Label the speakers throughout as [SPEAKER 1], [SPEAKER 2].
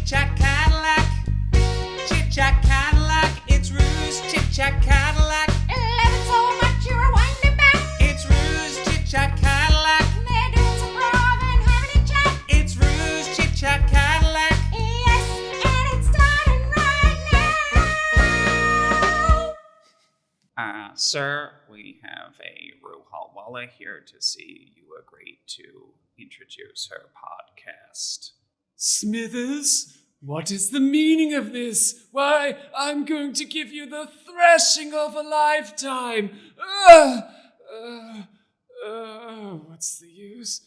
[SPEAKER 1] Chit-Chat-Cadillac. Chit-Chat-Cadillac. It's Ruse Chit-Chat-Cadillac.
[SPEAKER 2] Love it so much you're winding back.
[SPEAKER 1] It's Ruse Chit-Chat-Cadillac.
[SPEAKER 2] They're doing some improv and having a chat.
[SPEAKER 1] It's Ruse Chit-Chat-Cadillac.
[SPEAKER 2] Yes, and it's starting right now.
[SPEAKER 1] Sir, we have a Halwala here to see you agreed to introduce her podcast.
[SPEAKER 3] Smithers, what is the meaning of this? Why, I'm going to give you the thrashing of a lifetime. What's the use?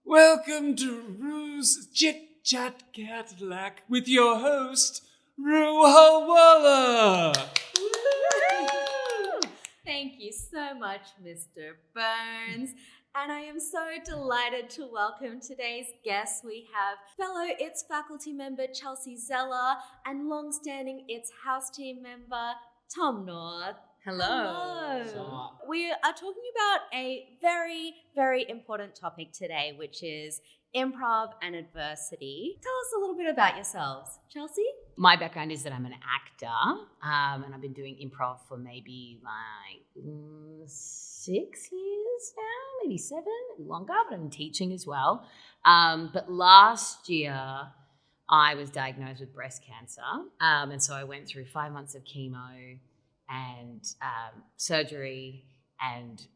[SPEAKER 3] Welcome to Rue's Chit-Chat-Cadillac with your host, Rue Halwala.
[SPEAKER 4] Thank you so much, Mr. Burns. And I am so delighted to welcome today's guests. We have fellow ITS faculty member Chelsea Zeller and long-standing ITS house team member Tom North. Hello. We are talking about a very, very important topic today, which is improv and adversity. Tell us a little bit about yourselves. Chelsea?
[SPEAKER 5] My background is that I'm an actor, and I've been doing improv for maybe 6 years now, maybe 7, longer, but I'm teaching as well. But last year, I was diagnosed with breast cancer, and so I went through 5 months of chemo and surgery and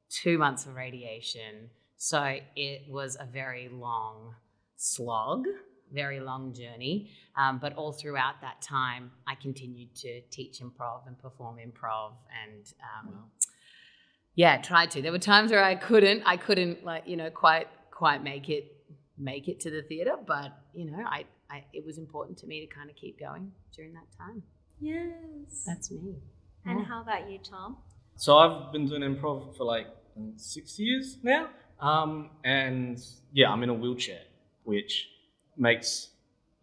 [SPEAKER 5] 2 months of radiation. So it was a very long slog, very long journey. But all throughout that time, I continued to teach improv and perform improv and tried to. There were times where I couldn't quite make it to the theatre, but it was important to me to kind of keep going during that time.
[SPEAKER 4] Yes.
[SPEAKER 5] That's me.
[SPEAKER 4] And how about you, Tom?
[SPEAKER 6] So I've been doing improv for 6 years now. And yeah, I'm in a wheelchair, which makes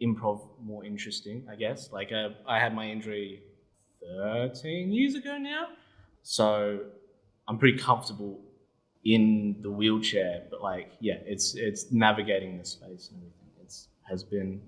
[SPEAKER 6] improv more interesting, I guess. I had my injury 13 years ago now. So I'm pretty comfortable in the wheelchair, but it's navigating the space and everything. Has been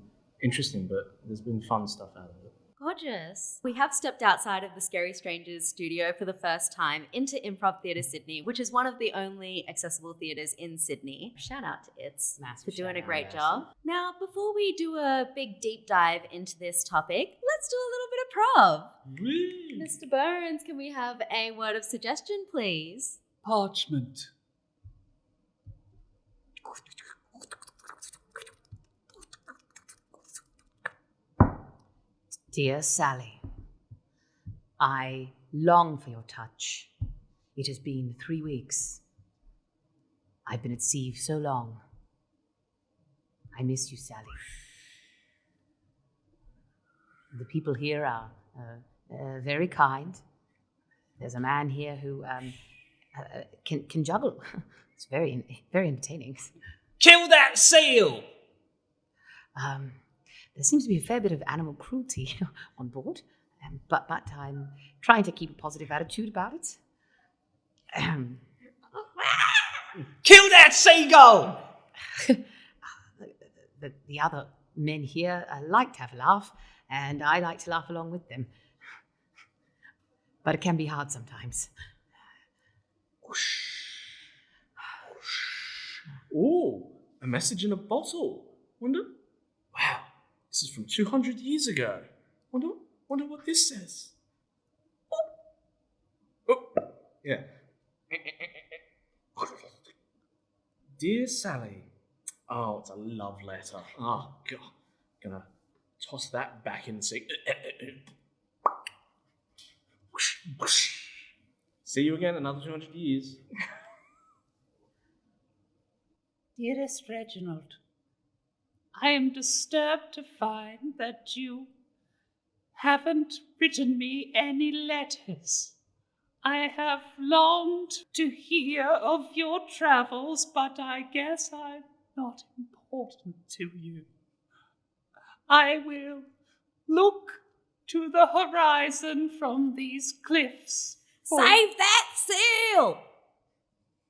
[SPEAKER 6] interesting, but there's been fun stuff out of it.
[SPEAKER 4] Gorgeous. We have stepped outside of the Scary Strangers studio for the first time into Improv Theatre Sydney, which is one of the only accessible theatres in Sydney. Shout out to ITS for doing a great job. Now, before we do a big deep dive into this topic, let's do a little bit of prov.
[SPEAKER 6] Whee!
[SPEAKER 4] Mr. Burns, can we have a word of suggestion, please?
[SPEAKER 3] Parchment.
[SPEAKER 5] Dear Sally, I long for your touch. It has been 3 weeks. I've been at sea so long. I miss you, Sally. The people here are very kind. There's a man here who can juggle. It's very, very entertaining.
[SPEAKER 3] Kill that seal!
[SPEAKER 5] There seems to be a fair bit of animal cruelty on board, but I'm trying to keep a positive attitude about it.
[SPEAKER 3] Kill that seagull!
[SPEAKER 5] The other men here like to have a laugh, and I like to laugh along with them. But it can be hard sometimes.
[SPEAKER 6] Ooh, a message in a bottle. Wonder. Wow, this is from 200 years ago. Wonder what this says. Oh, yeah. Dear Sally. Oh, it's a love letter. Oh, God. Gonna toss that back in the sea. See you again in another 200 years.
[SPEAKER 7] Dearest Reginald, I am disturbed to find that you haven't written me any letters. I have longed to hear of your travels, but I guess I'm not important to you. I will look to the horizon from these cliffs.
[SPEAKER 4] Save that seal!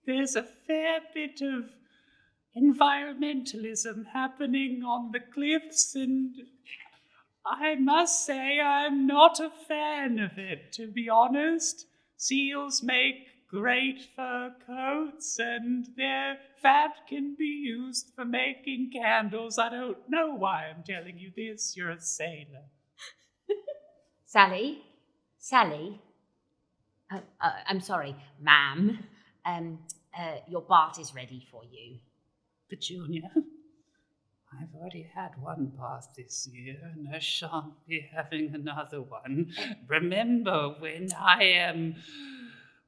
[SPEAKER 7] There's a fair bit of environmentalism happening on the cliffs, and I must say I'm not a fan of it, to be honest. Seals make great fur coats, and their fat can be used for making candles. I don't know why I'm telling you this. You're a sailor.
[SPEAKER 5] Sally? I'm sorry, ma'am. Your bath is ready for you.
[SPEAKER 7] Petunia, I've already had one bath this year, and I shan't be having another one. Remember, when I am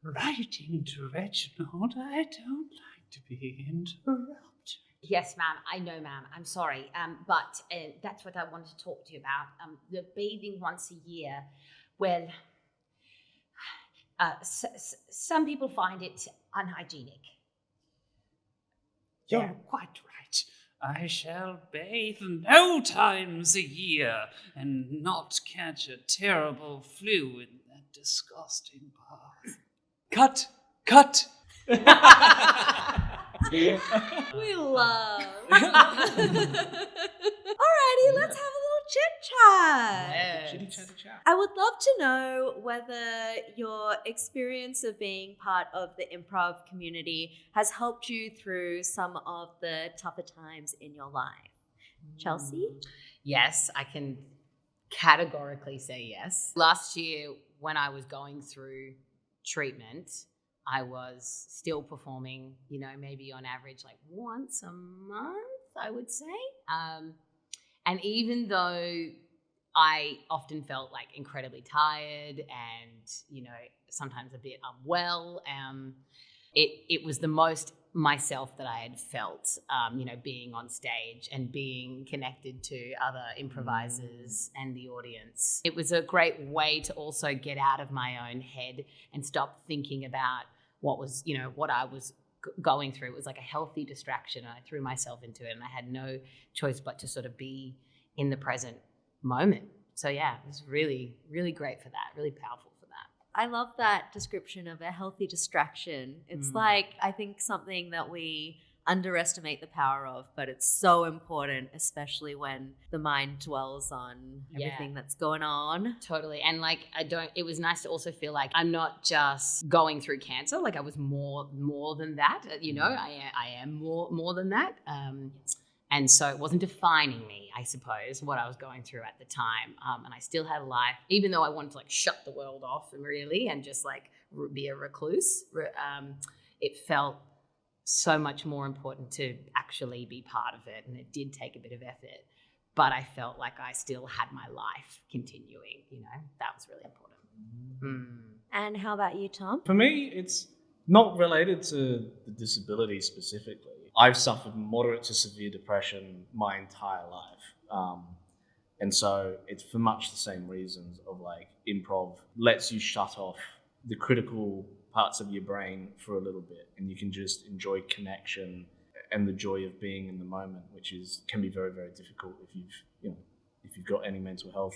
[SPEAKER 7] writing to Reginald, I don't like to be interrupted.
[SPEAKER 5] Yes, ma'am. I know, ma'am. I'm sorry. But that's what I wanted to talk to you about. The bathing once a year. Well, some people find it unhygienic.
[SPEAKER 7] You're quite right. I shall bathe no times a year and not catch a terrible flu in that disgusting bath.
[SPEAKER 3] Cut!
[SPEAKER 4] We love. Alrighty, let's have a little chit-chat.
[SPEAKER 6] Chitty-chat-chat.
[SPEAKER 4] I would love to know whether your experience of being part of the improv community has helped you through some of the tougher times in your life. Chelsea?
[SPEAKER 5] Yes, I can categorically say yes. Last year, when I was going through treatment, I was still performing, maybe on average like once a month, I would say. And even though I often felt like incredibly tired and, sometimes a bit unwell, it was the most myself that I had felt, being on stage and being connected to other improvisers and the audience. It was a great way to also get out of my own head and stop thinking about what I was going through. It was like a healthy distraction, and I threw myself into it, and I had no choice but to sort of be in the present moment. So yeah, it was really, really great for that, really powerful for that.
[SPEAKER 4] I love that description of a healthy distraction. It's like, I think something that we underestimate the power of, but it's so important, especially when the mind dwells on everything that's going on.
[SPEAKER 5] Totally. And it was nice to also feel like I'm not just going through cancer, like I was more than that, I am more than that. And so it wasn't defining me, I suppose, what I was going through at the time. And I still had a life, even though I wanted to shut the world off really and just be a recluse. It felt so much more important to actually be part of it. And it did take a bit of effort, but I felt like I still had my life continuing, that was really important.
[SPEAKER 4] And how about you, Tom?
[SPEAKER 6] For me, it's not related to the disability specifically. I've suffered moderate to severe depression my entire life. And so it's for much the same reasons of improv lets you shut off the critical parts of your brain for a little bit, and you can just enjoy connection and the joy of being in the moment, which can be very, very difficult if you've got any mental health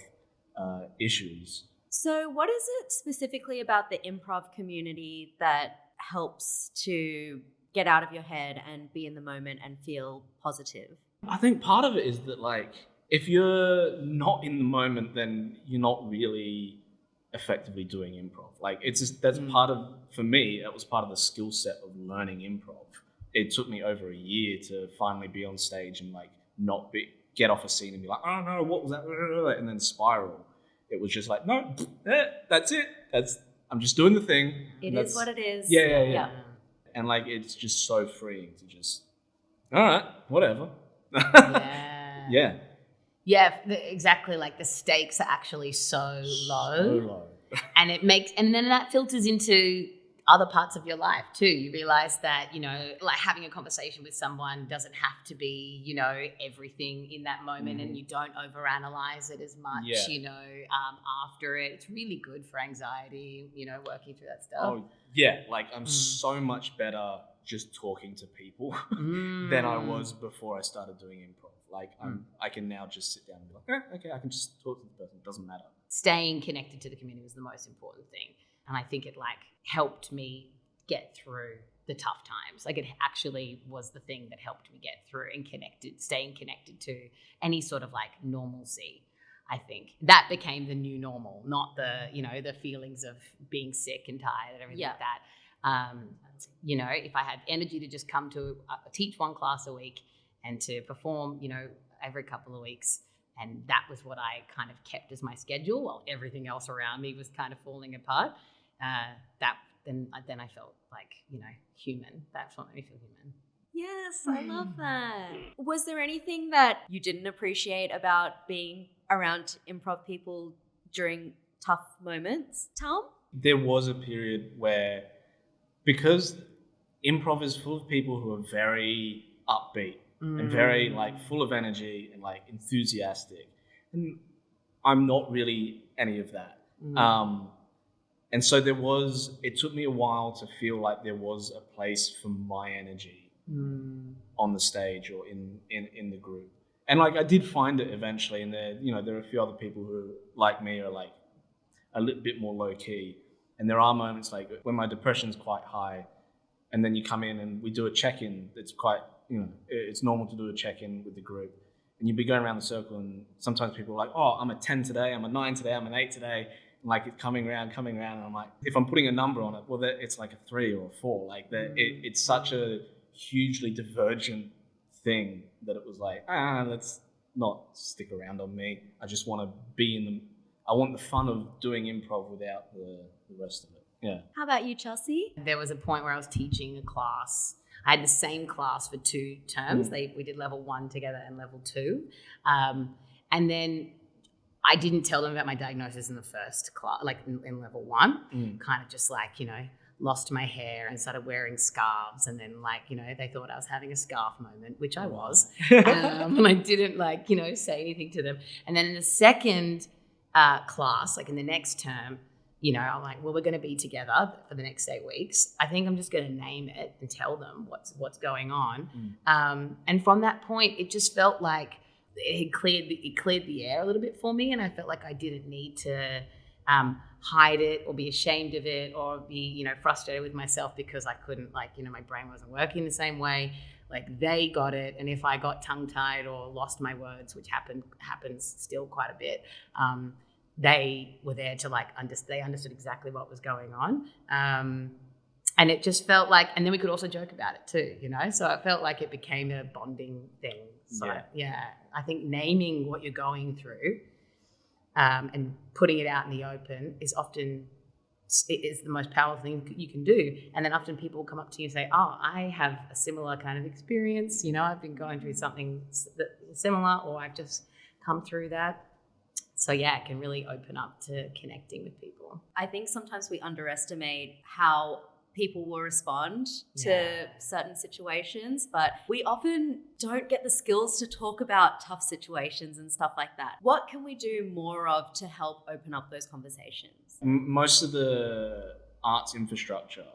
[SPEAKER 6] issues.
[SPEAKER 4] So what is it specifically about the improv community that helps to get out of your head and be in the moment and feel positive?
[SPEAKER 6] I think part of it is that if you're not in the moment, then you're not really effectively doing improv. For me, that was part of the skill set of learning improv. It took me over a year to finally be on stage and get off a scene and be like, oh no, what was that? And then spiral. It was just no, that's it. I'm just doing the thing.
[SPEAKER 4] It is what it is.
[SPEAKER 6] Yeah. And it's just so freeing to just, all right, whatever. Yeah.
[SPEAKER 5] Yeah, exactly. The stakes are actually so low. And and then that filters into other parts of your life too. You realize that, having a conversation with someone doesn't have to be, everything in that moment, and you don't overanalyze it as much, after it. It's really good for anxiety, working through that stuff.
[SPEAKER 6] Oh, yeah. I'm so much better just talking to people than I was before I started doing improv. I can now just sit down and be like, okay, I can just talk to the person. It doesn't matter.
[SPEAKER 5] Staying connected to the community was the most important thing. And I think it helped me get through the tough times. Like, it actually was the thing that helped me get through and staying connected to any sort of like normalcy. I think that became the new normal, not the, the feelings of being sick and tired and everything like that. If I had energy to just come to teach one class a week and to perform, every couple of weeks, and that was what I kind of kept as my schedule while everything else around me was kind of falling apart. Then I felt like, human. That's what made me feel human.
[SPEAKER 4] Yes, I love that. Was there anything that you didn't appreciate about being around improv people during tough moments, Tom?
[SPEAKER 6] There was a period where, because improv is full of people who are very upbeat and very like full of energy and like enthusiastic, and I'm not really any of that. And so it took me a while to feel like there was a place for my energy on the stage or in the group. And like I did find it eventually, and there are a few other people who, like me, are like a little bit more low key. And there are moments like when my depression's quite high, and then you come in and we do a check-in. It's quite, it's normal to do a check-in with the group, and you'd be going around the circle, and sometimes people are like, oh, I'm a 10 today, I'm a 9 today, I'm an 8 today. And like it's coming around, and I'm like, if I'm putting a number on it, well, it's like a 3 or a 4. Like it's such a hugely divergent thing that it was like, let's not stick around on me. I just want to be I want the fun of doing improv without the rest of it. Yeah.
[SPEAKER 4] How about you, Chelsea?
[SPEAKER 5] There was a point where I was teaching a class. I had the same class for 2 terms. We did level 1 together and level 2. And then I didn't tell them about my diagnosis in the first class, like in level 1, kind of just like, lost my hair and started wearing scarves. And then like, they thought I was having a scarf moment, which I was. And I didn't like, say anything to them. And then in the second class, like in the next term, I'm like, well, we're going to be together for the next 8 weeks. I think I'm just going to name it and tell them what's going on. And from that point, it just felt like it cleared the air a little bit for me, and I felt like I didn't need to hide it or be ashamed of it or be frustrated with myself because I couldn't, like, my brain wasn't working the same way. Like, they got it, and if I got tongue-tied or lost my words, which happens still quite a bit, they were there to like they understood exactly what was going on. And it just felt like, and then we could also joke about it too, so it felt like it became a bonding thing. So yeah, I think naming what you're going through and putting it out in the open is the most powerful thing you can do. And then often people will come up to you and say, oh, I have a similar kind of experience, I've been going through something similar, or I've just come through that. So yeah, it can really open up to connecting with people.
[SPEAKER 4] I think sometimes we underestimate how people will respond to certain situations, but we often don't get the skills to talk about tough situations and stuff like that. What can we do more of to help open up those conversations?
[SPEAKER 6] Most of the arts infrastructure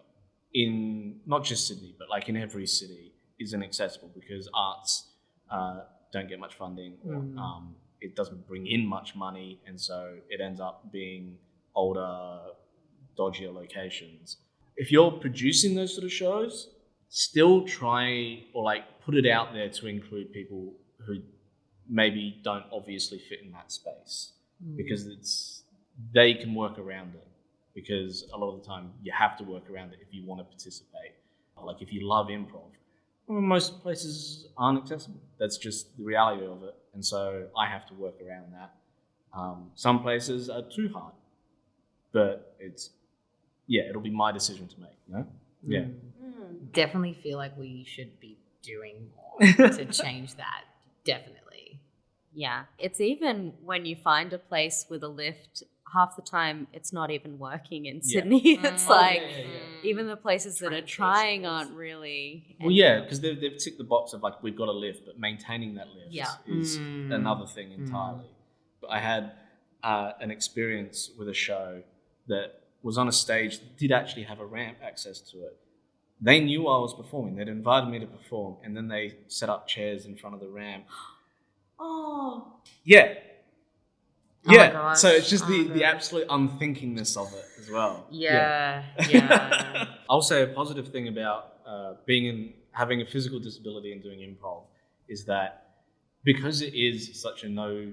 [SPEAKER 6] in not just Sydney, but like in every city isn't accessible because arts don't get much funding. It doesn't bring in much money, and so it ends up being older, dodgier locations. If you're producing those sort of shows, still try or like put it out there to include people who maybe don't obviously fit in that space, because they can work around it, because a lot of the time you have to work around it if you want to participate. Like if you love improv, well, most places aren't accessible. That's just the reality of it. And so I have to work around that. Some places are too hard, but it'll be my decision to make, Yeah.
[SPEAKER 5] Definitely feel like we should be doing more to change that. Definitely.
[SPEAKER 4] Yeah. It's even when you find a place with a lift, half the time it's not even working in Sydney. It's even the places that are trying aren't really.
[SPEAKER 6] Well, yeah, because they've ticked the box of like, we've got a lift, but maintaining that lift is another thing entirely. But I had an experience with a show that was on a stage that did actually have a ramp access to it. They knew I was performing. They'd invited me to perform, and then they set up chairs in front of the ramp.
[SPEAKER 4] Oh.
[SPEAKER 6] Yeah.
[SPEAKER 5] Oh my gosh.
[SPEAKER 6] So it's just the absolute unthinkingness of it as well.
[SPEAKER 5] Yeah.
[SPEAKER 6] I'll say a positive thing about having a physical disability and doing improv is that because it is such a no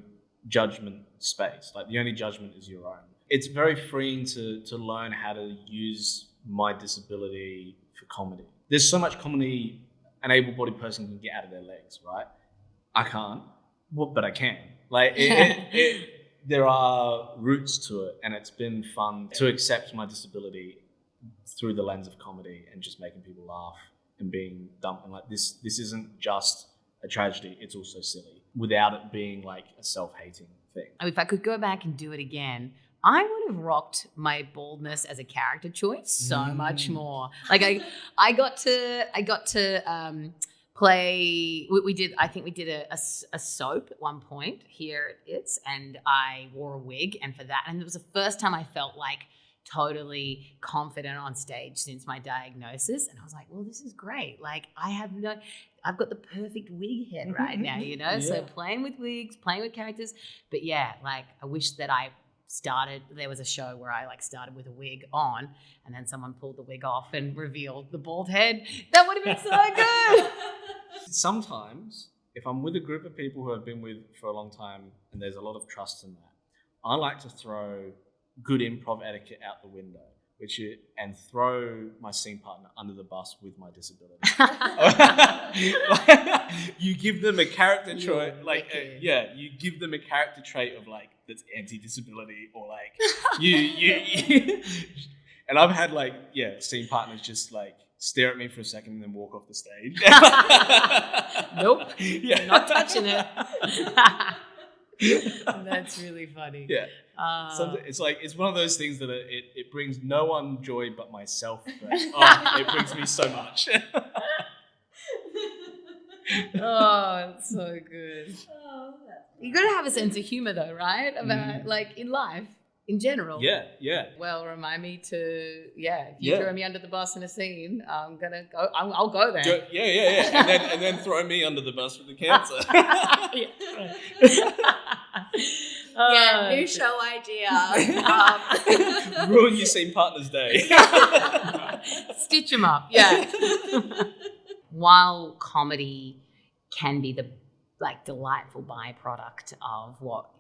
[SPEAKER 6] judgment space, like the only judgment is your own. It's very freeing to learn how to use my disability for comedy. There's so much comedy an able-bodied person can get out of their legs, right? I can't, but I can. Like there are roots to it, and it's been fun to accept my disability through the lens of comedy and just making people laugh and being dumb. And like this isn't just a tragedy; it's also silly, without it being like a self-hating thing.
[SPEAKER 5] If I could go back and do it again, I would have rocked my baldness as a character choice so much more. Like I got to play. We did a soap at one point here at It's, and I wore a wig, and for that, and it was the first time I felt like totally confident on stage since my diagnosis, and I was like, well, this is great. Like I've got the perfect wig head right now, you know. Yeah. So playing with wigs, playing with characters, but yeah, like I wish that there was a show where I like started with a wig on and then someone pulled the wig off and revealed the bald head. That would have been so good.
[SPEAKER 6] Sometimes if I'm with a group of people who I've been with for a long time and there's a lot of trust in that, I like to throw good improv etiquette out the window, and throw my scene partner under the bus with my disability. You give them a character trait, you give them a character trait of like that's anti-disability, or like you. And I've had scene partners just like stare at me for a second and then walk off the stage.
[SPEAKER 5] Nope, not touching it. That's really funny.
[SPEAKER 6] Yeah. It's one of those things that it brings no one joy but myself, but it brings me so much.
[SPEAKER 5] Oh, it's so good. You got to have a sense of humor though, right? About like in life in general.
[SPEAKER 6] Yeah.
[SPEAKER 5] Well, remind me to if you throw me under the bus in a scene, I'm gonna go. I'll go there.
[SPEAKER 6] Yeah. And then throw me under the bus with the cancer.
[SPEAKER 4] New show idea.
[SPEAKER 6] Ruin your scene partner's day.
[SPEAKER 5] Stitch them up. Yeah. While comedy can be the delightful byproduct of what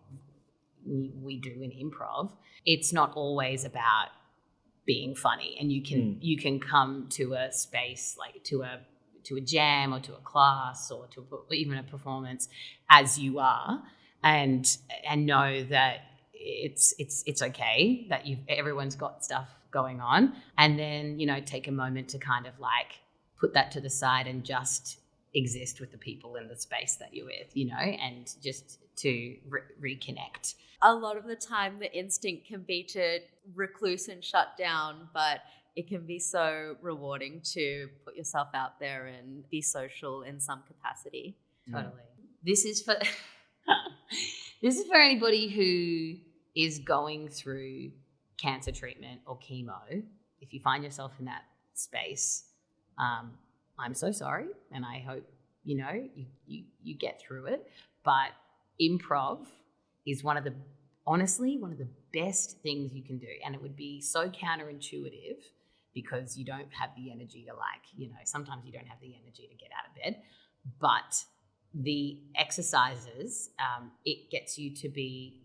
[SPEAKER 5] we do in improv, it's not always about being funny, and you can come to a space like to a jam or to a class or to even a performance as you are, and know that it's okay that everyone's got stuff going on, and then take a moment to kind of like put that to the side and just exist with the people in the space that you're with, and just to reconnect.
[SPEAKER 4] A lot of the time the instinct can be to recluse and shut down, but it can be so rewarding to put yourself out there and be social in some capacity.
[SPEAKER 5] Totally. This is for anybody who is going through cancer treatment or chemo. If you find yourself in that space, I'm so sorry, and I hope you get through it. But improv is one of the best things you can do, and it would be so counterintuitive because you don't have the energy to sometimes you don't have the energy to get out of bed, but the exercises, it gets you to be,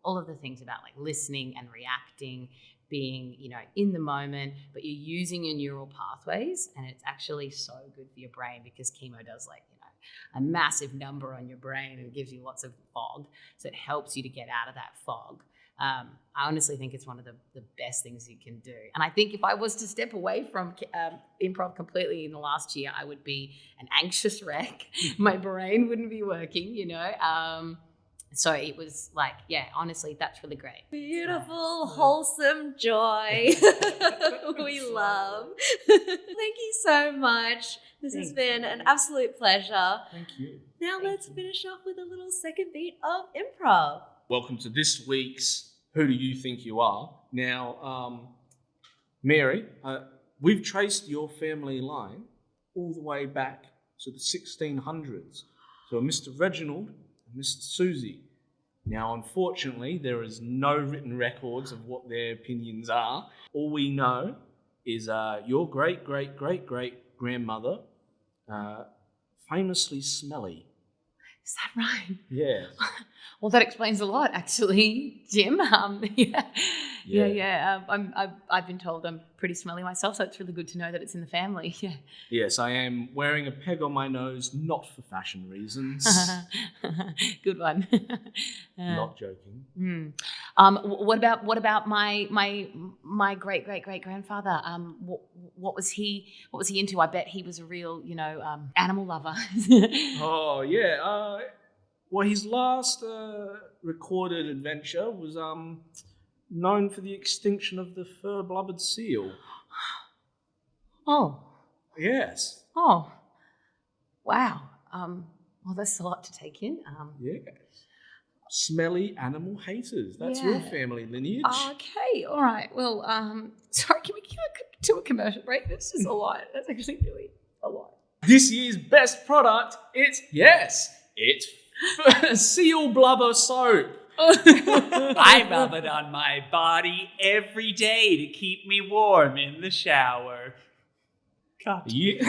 [SPEAKER 5] all of the things about like listening and reacting, being, in the moment, but you're using your neural pathways, and it's actually so good for your brain because chemo does a massive number on your brain and gives you lots of fog. So it helps you to get out of that fog. I honestly think it's one of the best things you can do. And I think if I was to step away from improv completely in the last year, I would be an anxious wreck. My brain wouldn't be working, So it was honestly, that's really great.
[SPEAKER 4] Beautiful, wholesome joy. We love. Thank you so much. This has been an absolute pleasure.
[SPEAKER 6] Thank you.
[SPEAKER 4] Now let's finish off with a little second beat of improv.
[SPEAKER 6] Welcome to this week's Who Do You Think You Are? Now, Mary, we've traced your family line all the way back to the 1600s. So Mr. Reginald and Mr. Susie. Now, unfortunately, there is no written records of what their opinions are. All we know is your great-great-great-great-grandmother famously smelly?
[SPEAKER 5] Is that right?
[SPEAKER 6] Yeah.
[SPEAKER 5] Well, that explains a lot, actually, Jim. I've been told I'm pretty smelly myself, so it's really good to know that it's in the family. Yeah.
[SPEAKER 6] Yes, I am wearing a peg on my nose, not for fashion reasons.
[SPEAKER 5] Good one.
[SPEAKER 6] Not joking.
[SPEAKER 5] What about my great grandfather? What was he into? I bet he was a real animal lover.
[SPEAKER 6] Oh yeah. Well, his last recorded adventure was known for the extinction of the fur-blubbered seal.
[SPEAKER 5] Oh.
[SPEAKER 6] Yes.
[SPEAKER 5] Oh. Wow. Well, that's a lot to take in.
[SPEAKER 6] Yes. Smelly animal haters. That's your family lineage.
[SPEAKER 5] Okay. All right. Well, sorry. Can we do a commercial break? This is a lot. That's actually really a lot.
[SPEAKER 6] This year's best product, it's seal blubber soap.
[SPEAKER 1] I rub it on my body every day to keep me warm in the shower.
[SPEAKER 6] Yeah.